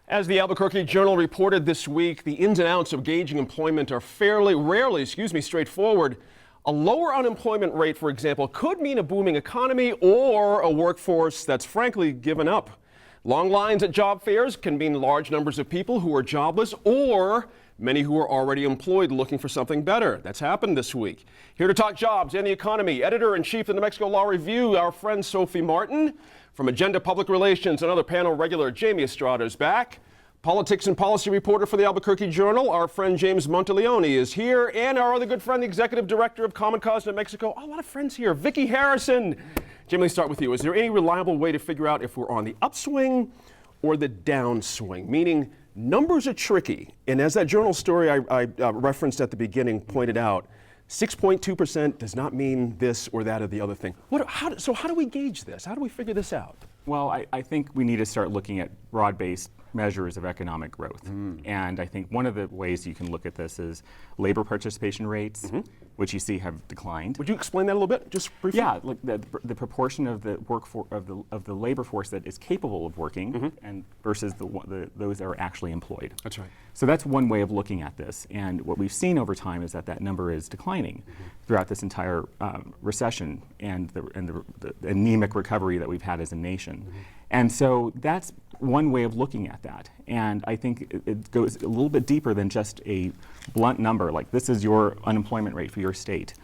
As the Albuquerque Journal reported this week, the ins and outs of gauging employment are rarely straightforward. A lower unemployment rate, for example, could mean a booming economy or a workforce that's frankly given up. Long lines at job fairs can mean large numbers of people who are jobless or many who are already employed looking for something better. That's happened this week. Here to talk jobs and the economy, editor-in-chief of the New Mexico Law Review, our friend Sophie Martin. From Agenda Public Relations, another panel regular, Jamie Estrada is back. Politics and policy reporter for the Albuquerque Journal, our friend James Monteleone is here. And our other good friend, the executive director of Common Cause New Mexico. Oh, a lot of friends here. Vicki Harrison. Jamie, let me start with you. Is there any reliable way to figure out if we're on the upswing or the downswing? Meaning, numbers are tricky. And as that journal story I referenced at the beginning pointed out, 6.2% does not mean this or that or the other thing. So how do we gauge this? How do we figure this out? Well, I think we need to start looking at broad-based measures of economic growth. And I think one of the ways you can look at this is labor participation rates, which you see have declined. Would you explain that a little bit, just briefly? Yeah, like the proportion of the of the labor force that is capable of working, and versus those that are actually employed. That's right. So that's one way of looking at this. And what we've seen over time is that number is declining throughout this entire recession and the anemic recovery that we've had as a nation. And so that's one way of looking at that. And I think it goes a little bit deeper than just a blunt number, like this is your unemployment rate for your state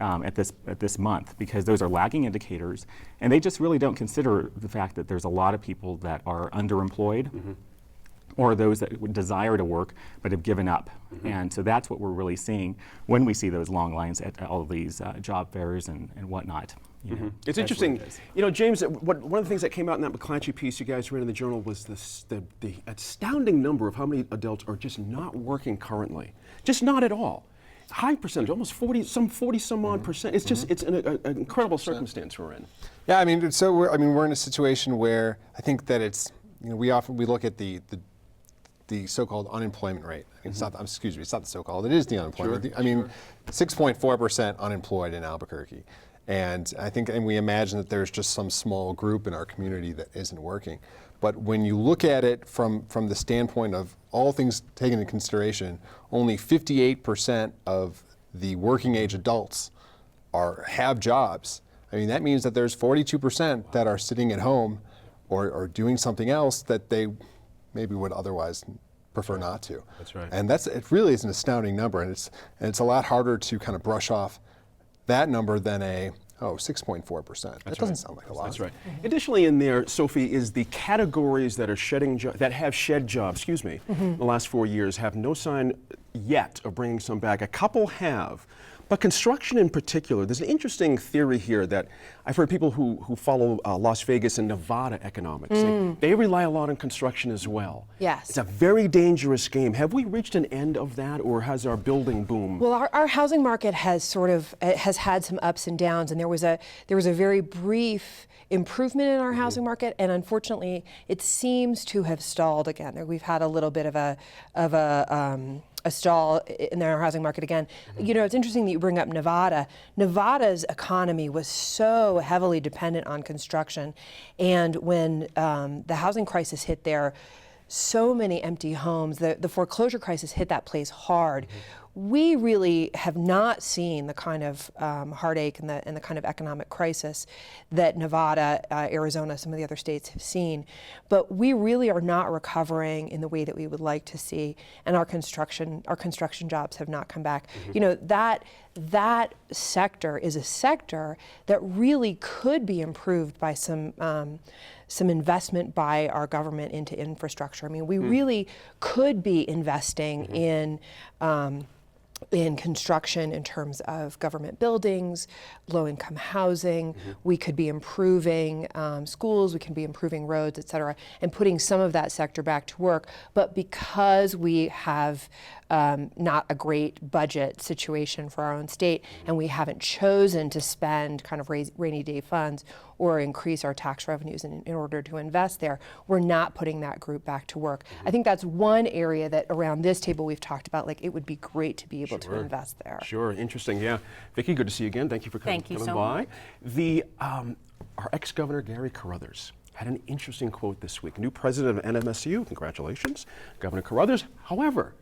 at this month, because those are lagging indicators, and they just really don't consider the fact that there's a lot of people that are underemployed, or those that would desire to work but have given up. And so that's what we're really seeing when we see those long lines at all of these job fairs and whatnot. It's interesting. You know, James, one of the things that came out in that McClatchy piece you guys read in the Journal was the astounding number of how many adults are just not working currently. Just not at all. High percentage, almost 40 some odd percent. It's just, it's an incredible circumstance we're in. Yeah, I mean, so we're in a situation where I think that it's, you know, we look at the so-called unemployment rate. I mean, it's not the so-called, it is the unemployment. Sure, I mean, 6.4% unemployed in Albuquerque. And I think, and we imagine that there's just some small group in our community that isn't working. But when you look at it from the standpoint of all things taken into consideration, only 58% of the working age adults have jobs. I mean, that means that there's 42% that are sitting at home or doing something else that they maybe would otherwise prefer not to. That's right. And it really is an astounding number, and it's a lot harder to kind of brush off that number than 6.4%. That doesn't sound like a lot. That's right. Additionally in there, Sophie, is the categories that are that have shed jobs, in the last 4 years have no sign yet of bringing some back. A couple have. But construction in particular, there's an interesting theory here that I've heard people who follow Las Vegas and Nevada economics. They rely a lot on construction as well. Yes. It's a very dangerous game. Have we reached an end of that, or has our building boom? Well, our housing market has has had some ups and downs, and there was a very brief improvement in our housing market, and unfortunately, it seems to have stalled again. We've had a little bit of a stall in our housing market again. You know, it's interesting that you bring up Nevada. Nevada's economy was so heavily dependent on construction, and when the housing crisis hit there, so many empty homes, the foreclosure crisis hit that place hard. We really have not seen the kind of heartache and the kind of economic crisis that Nevada, Arizona, some of the other states have seen. But we really are not recovering in the way that we would like to see, and our construction jobs have not come back. You know, that sector is a sector that really could be improved by some investment by our government into infrastructure. I mean, we really could be investing in construction in terms of government buildings, low-income housing. We could be improving schools, we can be improving roads, et cetera, and putting some of that sector back to work. But because we have not a great budget situation for our own state, and we haven't chosen to spend kind of rainy day funds or increase our tax revenues in order to invest there, we're not putting that group back to work. I think that's one area that around this table we've talked about, like it would be great to be able to invest there. Sure, interesting, yeah. Vicki, good to see you again. Thank you for coming by. Our ex-governor, Gary Carruthers, had an interesting quote this week. New president of NMSU, congratulations, Governor Carruthers. However,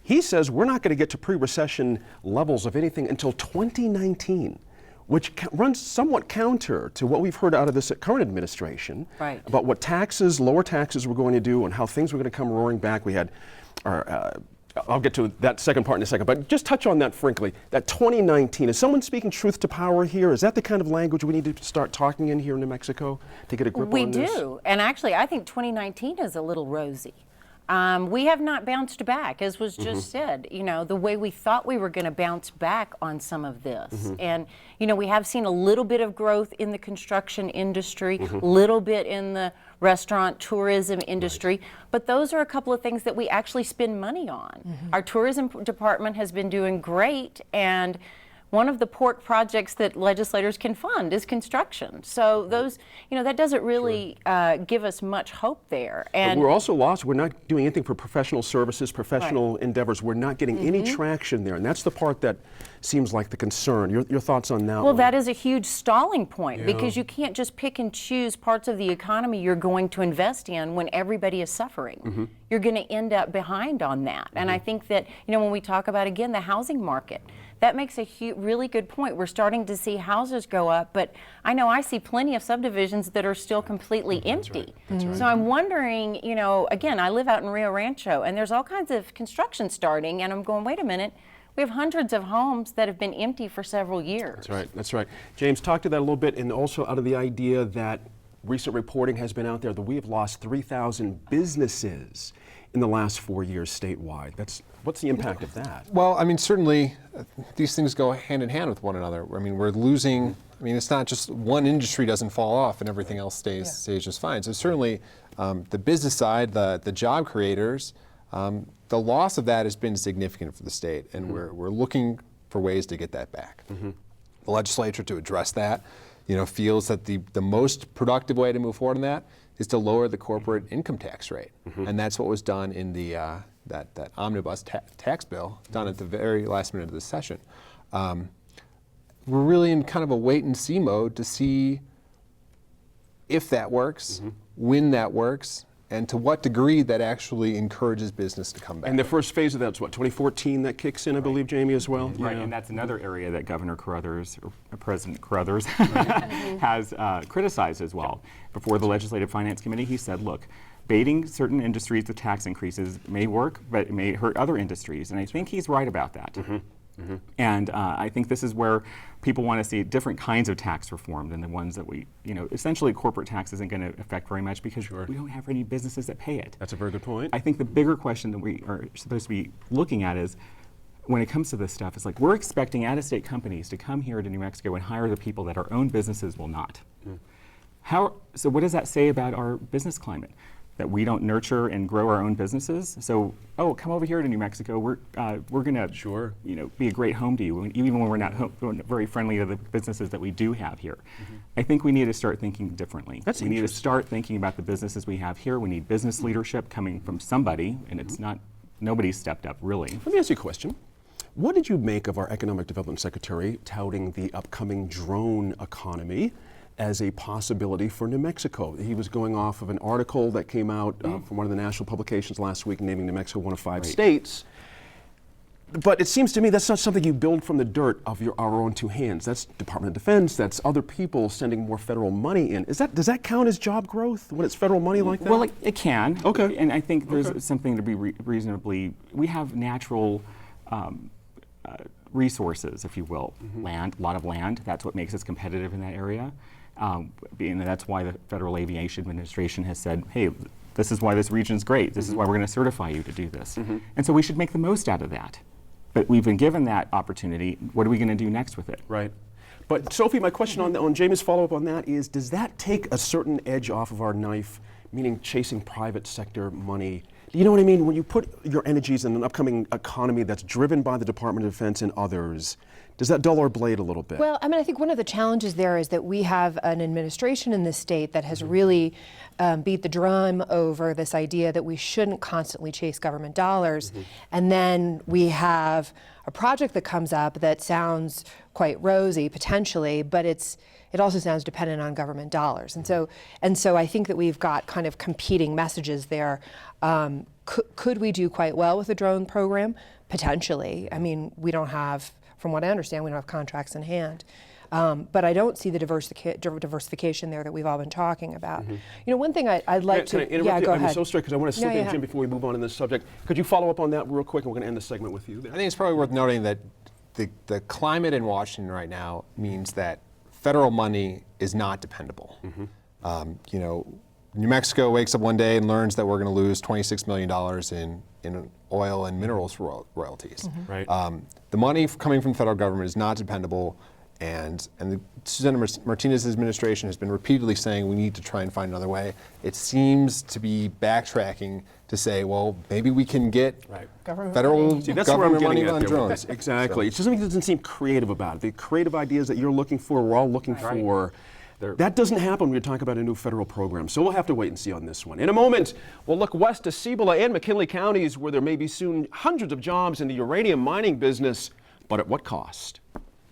he says we're not going to get to pre-recession levels of anything until 2019, which runs somewhat counter to what we've heard out of this current administration Right. about what taxes, lower taxes were going to do and how things were going to come roaring back. We had our, I'll get to that second part in a second, but just touch on that frankly. That 2019, is someone speaking truth to power here? Is that the kind of language we need to start talking in here in New Mexico to get a grip We on this? do, and actually, I think 2019 is a little rosy. We have not bounced back, as was just said, you know, the way we thought we were going to bounce back on some of this. And, you know, we have seen a little bit of growth in the construction industry, little bit in the restaurant tourism industry, but those are a couple of things that we actually spend money on. Our tourism department has been doing great, and one of the port projects that legislators can fund is construction. So those, you know, that doesn't really give us much hope there. But And we're also lost. We're not doing anything for professional services, professional endeavors. We're not getting any traction there. And that's the part that seems like the concern. Your thoughts on that well, one? that is a huge stalling point because you can't just pick and choose parts of the economy you're going to invest in when everybody is suffering. You're going to end up behind on that. And I think that, you know, when we talk about, again, the housing market, that makes a really good point. We're starting to see houses go up, but I know I see plenty of subdivisions that are still completely empty. So I'm wondering, you know, again, I live out in Rio Rancho, and there's all kinds of construction starting, and I'm going, wait a minute, we have hundreds of homes that have been empty for several years. That's right. That's right. James, talk to that a little bit, and also out of the idea that recent reporting has been out there that we have lost 3,000 businesses in the last 4 years statewide. What's the impact of that? Well, I mean, certainly these things go hand in hand with one another. I mean, we're losing, I mean, it's not just one industry doesn't fall off and everything else stays just fine. So certainly the business side, the job creators, the loss of that has been significant for the state, and we're looking for ways to get that back. The legislature, to address that, you know, feels that the most productive way to move forward in that is to lower the corporate income tax rate, and that's what was done in the that omnibus tax bill done at the very last minute of the session. We're really in kind of a wait and see mode to see if that works, when that works, and to what degree that actually encourages business to come back. And the first phase of that's what, 2014 that kicks in, I believe, Jamie, as well? Right, and that's another area that Governor Carruthers, or President Carruthers, has criticized as well. Before the Legislative Finance Committee, he said, look, baiting certain industries with tax increases may work, but it may hurt other industries. And I think he's right about that. And I think this is where people want to see different kinds of tax reform than the ones that we, you know, essentially corporate tax isn't going to affect very much because we don't have any businesses that pay it. That's a very good point. I think the bigger question that we are supposed to be looking at is, when it comes to this stuff, it's like we're expecting out-of-state companies to come here to New Mexico and hire the people that our own businesses will not. So what does that say about our business climate? That we don't nurture and grow our own businesses? So, oh, come over here to New Mexico. We're going to, you know, be a great home to you, even when we're not very friendly to the businesses that we do have here. I think we need to start thinking differently. We need to start thinking about the businesses we have here. We need business leadership coming from somebody, and it's not, nobody's stepped up really. Let me ask you a question. What did you make of our Economic Development Secretary touting the upcoming drone economy as a possibility for New Mexico? He was going off of an article that came out from one of the national publications last week naming New Mexico one of 5 states. But it seems to me that's not something you build from the dirt of our own two hands. That's Department of Defense, that's other people sending more federal money in. Does that count as job growth when it's federal money like that? Well, it can. Okay. And I think there's something to be reasonably, we have natural resources, if you will, land, a lot of land. That's what makes us competitive in that area. And that's why the Federal Aviation Administration has said, hey, this is why this region's great. This is why we're going to certify you to do this. And so we should make the most out of that. But we've been given that opportunity. What are we going to do next with it? Right. But Sophie, my question on Jamie's follow-up on that is, does that take a certain edge off of our knife, meaning chasing private sector money you know what I mean? When you put your energies in an upcoming economy that's driven by the Department of Defense and others, does that dull our blade a little bit? Well, I mean, I think one of the challenges there is that we have an administration in this state that has really beat the drum over this idea that we shouldn't constantly chase government dollars. And then we have a project that comes up that sounds quite rosy potentially, but it also sounds dependent on government dollars. And so I think that we've got kind of competing messages there. Could we do quite well with the drone program? Potentially. I mean, we don't have, from what I understand, we don't have contracts in hand. But I don't see the diversification there that we've all been talking about. You know, one thing I'd like Can I to, interrupt yeah, you? go I'm ahead. so sorry because I want to slip No, in, yeah. Jim, before we move on in this subject. Could you follow up on that real quick, and we're going to end the segment with you there? I think it's probably worth noting that the climate in Washington right now means that federal money is not dependable. You know, New Mexico wakes up one day and learns that we're going to lose $26 million in oil and minerals royalties. Right. The money coming from the federal government is not dependable, and the Senator Martinez's administration has been repeatedly saying we need to try and find another way. It seems to be backtracking to say, well, maybe we can get federal See, that's where I'm government getting money at on there. drones. Exactly. It doesn't seem creative about it. The creative ideas that you're looking for, we're all looking for. That doesn't happen when you're talking about a new federal program. So we'll have to wait and see on this one. In a moment, we'll look west to Cibola and McKinley counties where there may be soon hundreds of jobs in the uranium mining business, but at what cost?